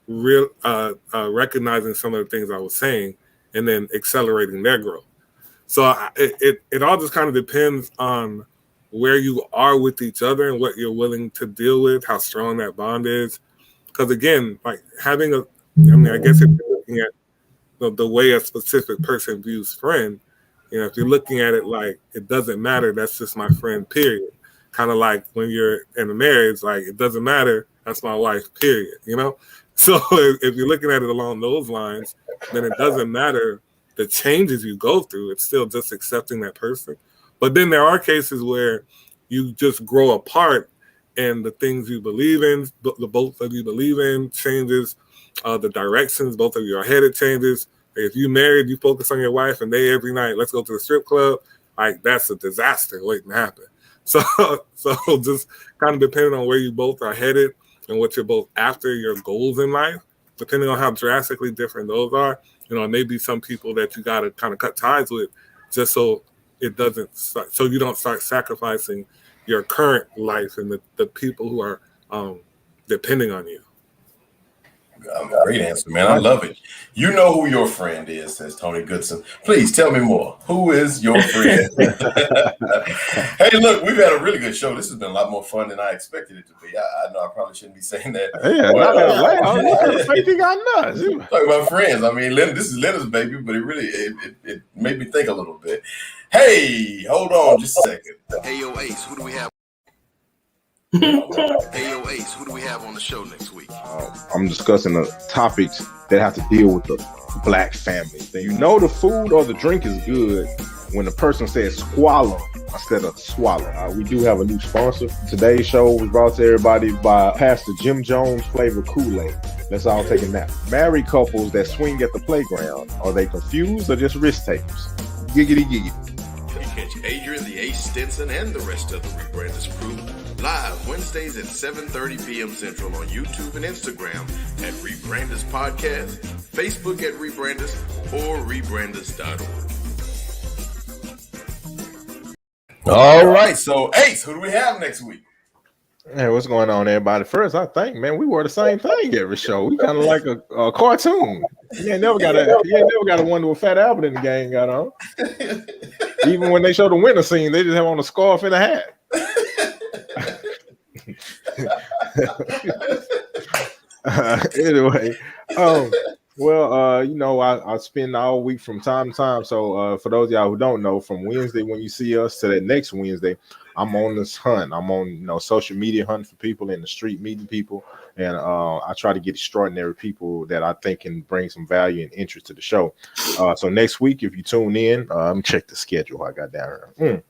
recognizing some of the things I was saying and then accelerating their growth. So it all just kind of depends on where you are with each other and what you're willing to deal with, how strong that bond is. Because again, like I guess if you're looking at the way a specific person views friend, if you're looking at it like it doesn't matter, that's just my friend, period. Kind of like when you're in a marriage, like it doesn't matter, that's my wife, period. So if you're looking at it along those lines, then it doesn't matter the changes you go through. It's still just accepting that person. But then there are cases where you just grow apart and the things you believe in, the both of you believe in, changes, the directions both of you are headed changes. If you married, you focus on your wife and they every night, let's go to the strip club, like that's a disaster waiting to happen. So just kind of depending on where you both are headed and what you're both after, your goals in life, depending on how drastically different those are, it may be some people that you got to kind of cut ties with just so it doesn't, so you don't start sacrificing your current life and the people who are depending on you. Great answer, man. I love it. You know who your friend is, says Tony Goodson. Please tell me more. Who is your friend? Hey, look, we've had a really good show. This has been a lot more fun than I expected it to be. I know I probably shouldn't be saying that. Yeah, not that loud. What kind of faith he got nuts? Talking about friends. I mean, this is Leonard's baby, but it made me think a little bit. Hey, hold on just a second. Hey, yo, Ace, who do we have? Hey, yo, Ace, who do we have on the show next week? I'm discussing the topics that have to deal with the black family. You know the food or the drink is good when the person says swallow instead of swallow. We do have a new sponsor. Today's show was brought to everybody by Pastor Jim Jones Flavor Kool-Aid. Let's all take a nap. Married couples that swing at the playground, are they confused or just risk takers? Giggity giggity. You catch Adria The Ace Stinson and the rest of the rebrandUS crew live Wednesdays at 7:30 p.m. Central on YouTube and Instagram at rebrandUS Podcast, Facebook at rebrandUS, or rebrandus.org. All right, so Ace, who do we have next week? Hey, what's going on, everybody? First, I think, man, we wore the same thing every show. We kind of like a cartoon. You ain't never got to wonder what Fat Albert in the gang got on. Even when they show the winter scene, they just have on a scarf and a hat. Anyway, I spend all week from time to time. So for those of y'all who don't know, from Wednesday when you see us to that next Wednesday, I'm on this hunt. I'm on social media hunt for people in the street, meeting people, and I try to get extraordinary people that I think can bring some value and interest to the show. So next week, if you tune in, let me check the schedule I got down here.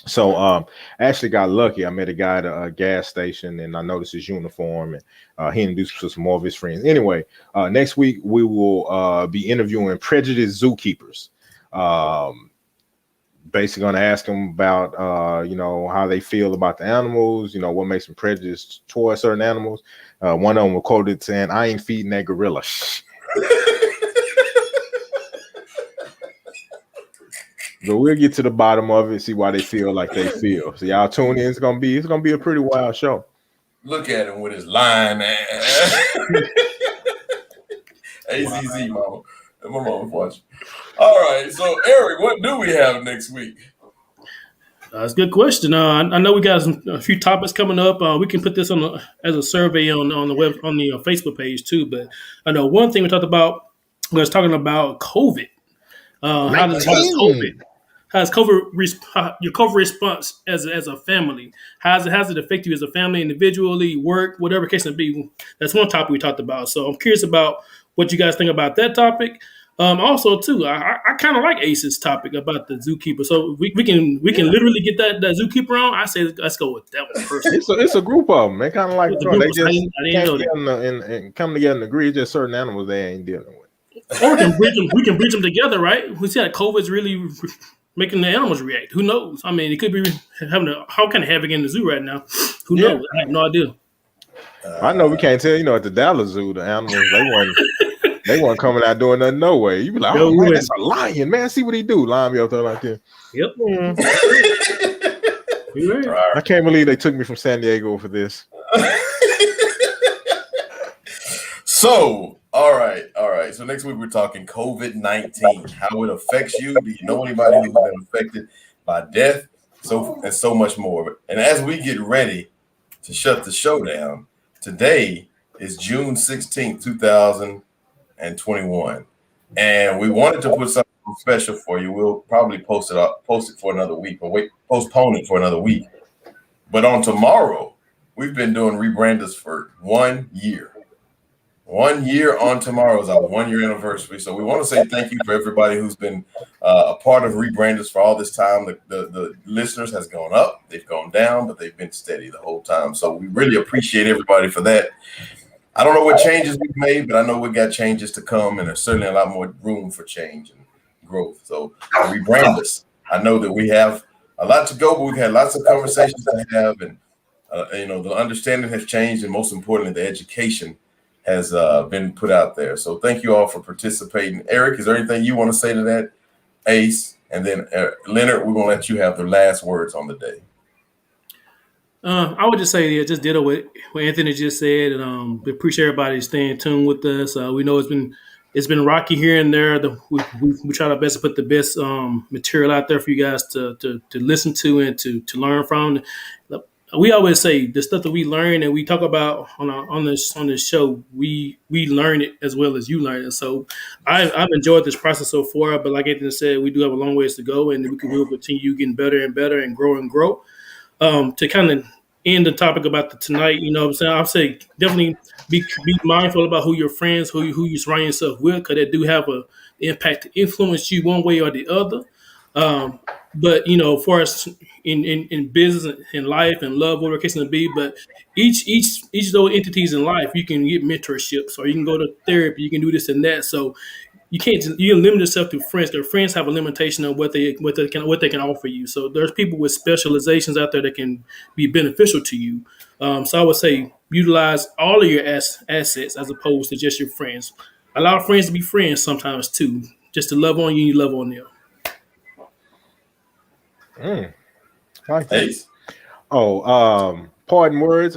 So I actually got lucky. I met a guy at a gas station and I noticed his uniform, and he introduced me to some more of his friends. Anyway, next week we will be interviewing prejudiced zookeepers. Basically going to ask them about, how they feel about the animals, what makes them prejudiced towards certain animals. One of them was quoted saying, "I ain't feeding that gorilla." So we'll get to the bottom of it, see why they feel like they feel. So y'all tune in. It's gonna be a pretty wild show. Look at him with his line ass. AZZ, mama. My mama's watching. All right, so Eric, what do we have next week? That's a good question. I know we got a few topics coming up. We can put this as a survey on the web on the Facebook page too. But I know one thing we talked about was talking about COVID. How does your COVID response as a family? How's it affect you as a family, individually, work, whatever case may be? That's one topic we talked about. So I'm curious about what you guys think about that topic. Also, too, I kind of like Ace's topic about the zookeeper. So we can literally get that zookeeper on. I say let's go with that one first. It's a group of them. They kind of like they just come together and agree. It's just certain animals they ain't dealing with. Or we can bridge them together, right? We see that COVID's really making the animals react. Who knows? I mean, it could be having all kind of havoc in the zoo right now. Who knows? I have no idea. I know we can't tell. At the Dallas Zoo, the animals they weren't coming out doing nothing. No way. You be like, oh man, that's a lion, man. See what he do? Line me up there like that. Yep. I can't believe they took me from San Diego for this. So, all right. So next week we're talking COVID-19, how it affects you. Do you know anybody who's been affected by death? And so much more. And as we get ready to shut the show down, today is June 16th, 2021. And we wanted to put something special for you. We'll probably post it for another week, or postpone it for another week. But on tomorrow, we've been doing rebrandUS for 1 year. 1 year on tomorrow is our 1 year anniversary. So we want to say thank you for everybody who's been a part of rebrandUS for all this time. The listeners has gone up, they've gone down, but they've been steady the whole time. So we really appreciate everybody for that. I don't know what changes we've made, but I know we got changes to come, and there's certainly a lot more room for change and growth. So rebrandUS, I know that we have a lot to go, but we've had lots of conversations to have, and the understanding has changed, and most importantly, the education has been put out there. So thank you all for participating. Eric, is there anything you want to say to that? Ace, and then Leonard, we're going to let you have the last words on the day. I would just say, yeah, just ditto what Anthony just said, and we appreciate everybody staying tuned with us. We know it's been rocky here and there. We try our best to put the best material out there for you guys to listen to and to learn from. We always say the stuff that we learn and we talk about on this show, we learn it as well as you learn it. So I've enjoyed this process so far, but like Anthony said, we do have a long ways to go, and we'll continue getting better and better and grow. To kind of end the topic about tonight, you know what I'm saying? I'll say definitely be mindful about who your friends, who you surround yourself with, because they do have an impact to influence you one way or the other. But, you know, for us in business and life and love, whatever the case may be, but each of those entities in life, you can get mentorships or you can go to therapy, you can do this and that. So you can limit yourself to friends. Their friends have a limitation on what they can offer you. So there's people with specializations out there that can be beneficial to you. So I would say utilize all of your assets as opposed to just your friends. Allow friends to be friends sometimes too, just to love on you and you love on them. Like this. Pardon words.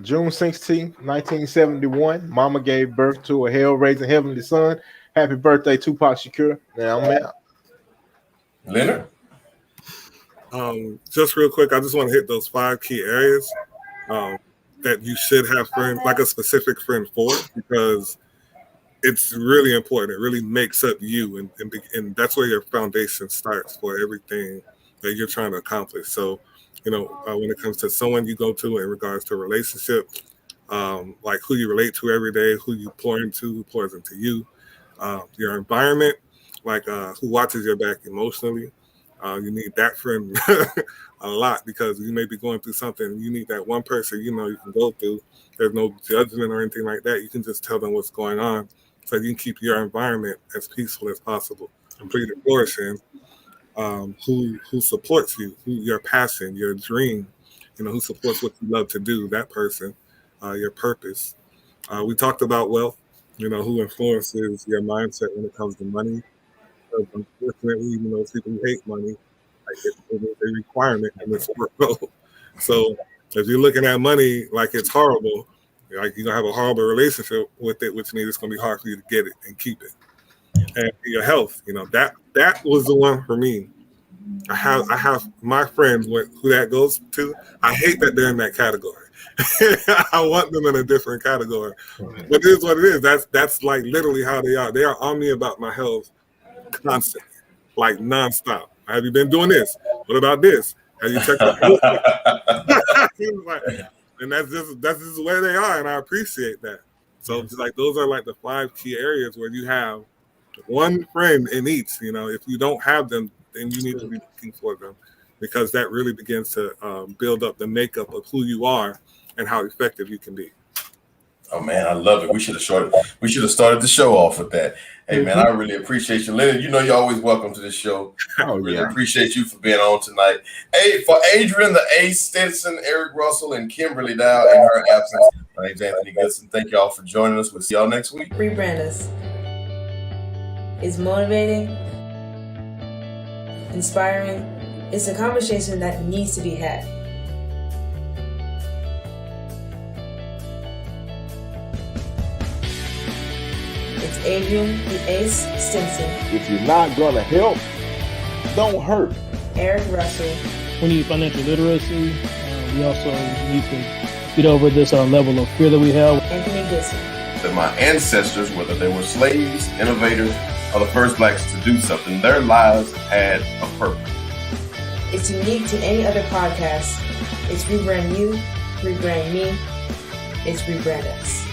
June 16th, 1971. Mama gave birth to a hell-raising heavenly son. Happy birthday, Tupac Shakur. Now I'm out. Leonard? Just real quick, I just want to hit those 5 key areas that you should have friends, like a specific friend for, because it's really important. It really makes up you, and that's where your foundation starts for everything that you're trying to accomplish. So, you know, when it comes to someone you go to in regards to a relationship, like who you relate to every day, who you pour into, who pours into you, your environment, like who watches your back emotionally. You need that friend a lot, because you may be going through something. You need that one person, you know, you can go through. There's no judgment or anything like that. You can just tell them what's going on so you can keep your environment as peaceful as possible and for you to flourish in. Who supports you, your passion, your dream, you know, who supports what you love to do, that person, your purpose. We talked about wealth, you know, who influences your mindset when it comes to money. Because unfortunately, you know, people who hate money, like it's a requirement in this world. So if you're looking at money like it's horrible, like you're gonna have a horrible relationship with it, which means it's gonna be hard for you to get it and keep it. And your health, you know, that was the one for me. I have my friends who that goes to. I hate that they're in that category. I want them in a different category. But it is what it is. That's like literally how they are. They are on me about my health constantly, like nonstop. Have you been doing this? What about this? Have you checked and that's just where they are, and I appreciate that. So it's like those are like the 5 key areas where you have one friend in each. You know, if you don't have them, then you need to be looking for them, because that really begins to build up the makeup of who you are and how effective you can be. Oh man, I love it. We should have started the show off with that. Hey man, I really appreciate you, Leonard. You know you're always welcome to the show. I really appreciate you for being on tonight. Hey, for Adria The Ace Stinson, Eric Russell, and Kimberly Dow in her absence, my name's Anthony Goodson. Thank y'all for joining us. We'll see y'all next week. RebrandUS is motivating, inspiring. It's a conversation that needs to be had. It's Adria The Ace Stinson. If you're not gonna help, don't hurt. Eric Russell. We need financial literacy. We also need to get over this level of fear that we have. Anthony Goodson. That my ancestors, whether they were slaves, innovators, or the first blacks to do something, their lives had a purpose. It's unique to any other podcast. It's Rebrand You, Rebrand Me. It's RebrandUS.